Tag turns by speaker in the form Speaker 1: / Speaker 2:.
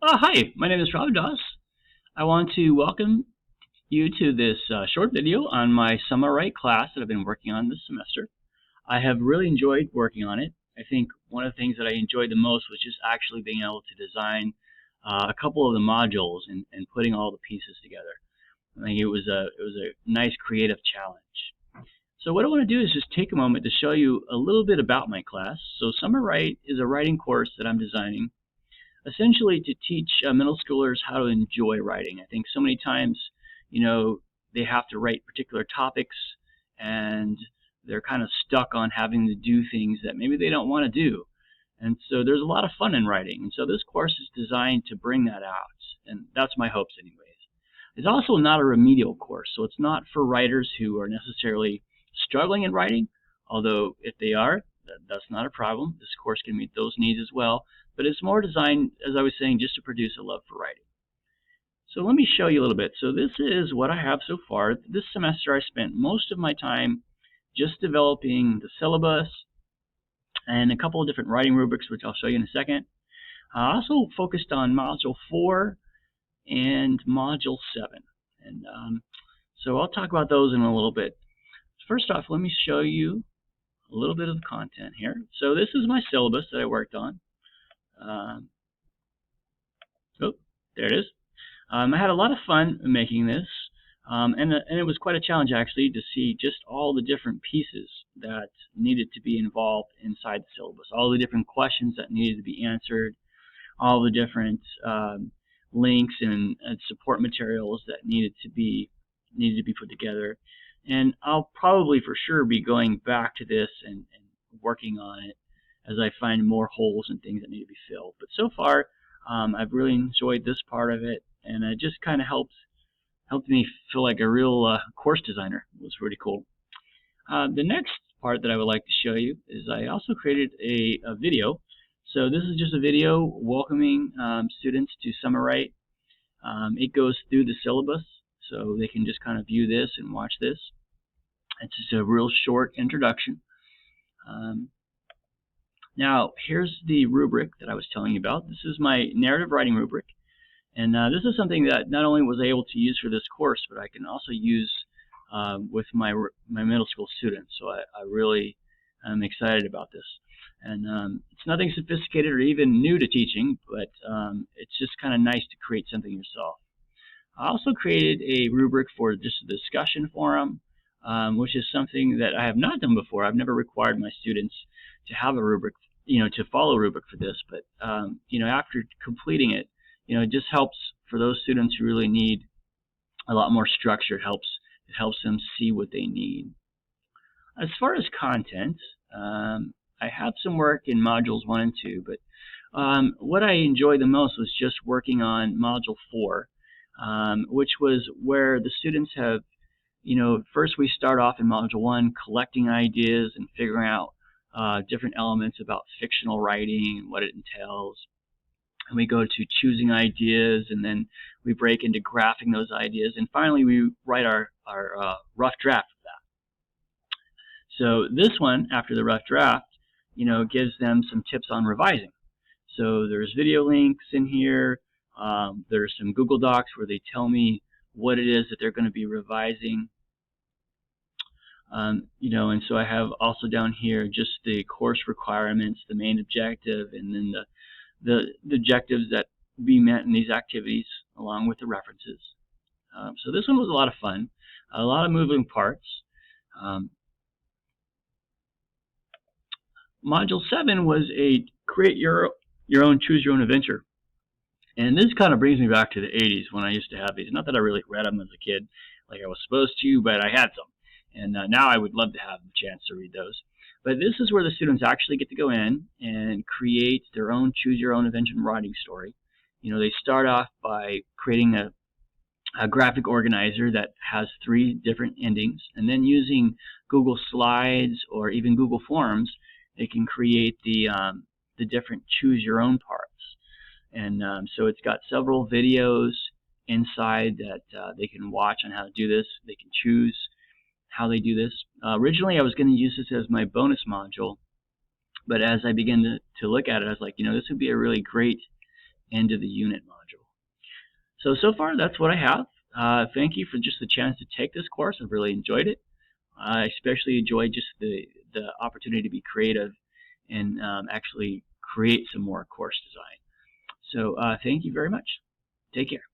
Speaker 1: Hi, my name is Rob Doss. I want to welcome you to this short video on my SummerWrite class that I've been working on this semester. I have really enjoyed working on it. I think one of the things that I enjoyed the most was just actually being able to design a couple of the modules and putting all the pieces together. I think it was a nice creative challenge. So what I want to do is just take a moment to show you a little bit about my class. So SummerWrite is a writing course that I'm designing essentially to teach middle schoolers how to enjoy writing. I think so many times, they have to write particular topics and they're kind of stuck on having to do things that maybe they don't want to do. And so there's a lot of fun in writing. And so this course is designed to bring that out. And that's my hopes anyways. It's also not a remedial course, so it's not for writers who are necessarily struggling in writing, although if they are, that's not a problem. This course can meet those needs as well, but it's more designed, as I was saying, just to produce a love for writing. So let me show you a little bit. So this is what I have so far. This semester I spent most of my time just developing the syllabus and a couple of different writing rubrics, which I'll show you in a second. I also focused on Module 4 and Module 7. And so I'll talk about those in a little bit. First off, let me show you a little bit of the content here. So this is my syllabus that I worked on. Oh, there it is. I had a lot of fun making this, and it was quite a challenge actually to see just all the different pieces that needed to be involved inside the syllabus, all the different questions that needed to be answered, all the different links and support materials that needed to be put together. And I'll probably for sure be going back to this and working on it as I find more holes and things that need to be filled. But so far, I've really enjoyed this part of it, and it just kind of helped me feel like a real course designer. It was really cool. The next part that I would like to show you is I also created a video. So this is just a video welcoming students to SummerWrite. It goes through the syllabus, so they can just kind of view this and watch this. It's just a real short introduction. Now, here's the rubric that I was telling you about. This is my narrative writing rubric. And this is something that not only was I able to use for this course, but I can also use with my middle school students. So I really am excited about this. And it's nothing sophisticated or even new to teaching, but it's just kind of nice to create something yourself. I also created a rubric for just a discussion forum, which is something that I have not done before. I've never required my students to have a rubric, to follow a rubric for this. But after completing it, it just helps for those students who really need a lot more structure. It helps them see what they need. As far as content, I have some work in modules 1 and 2, but what I enjoyed the most was just working on module 4, which was where the students have, first we start off in module 1 collecting ideas and figuring out different elements about fictional writing and what it entails. And we go to choosing ideas, and then we break into graphing those ideas, and finally we write our rough draft of that. So this one, after the rough draft, gives them some tips on revising. So there's video links in here. There's some Google Docs where they tell me what it is that they're going to be revising. And so I have also down here just the course requirements, the main objective, and then the objectives that be met in these activities, along with the references. So this one was a lot of fun, a lot of moving parts. Module 7 was a create your own, choose your own adventure. And this kind of brings me back to the 80s when I used to have these. Not that I really read them as a kid like I was supposed to, but I had some. And now I would love to have the chance to read those. But this is where the students actually get to go in and create their own choose your own adventure writing story. They start off by creating a graphic organizer that has 3 different endings, and then using Google Slides or even Google Forms, they can create the different choose your own parts. And so it's got several videos inside that they can watch on how to do this. They can choose how they do this. Originally I was going to use this as my bonus module, but as I began to look at it, I was like, this would be a really great end of the unit module. So far that's what I have. Thank you for just the chance to take this course. I've really enjoyed it. I especially enjoyed just the opportunity to be creative and actually create some more course design. So thank you very much. Take care.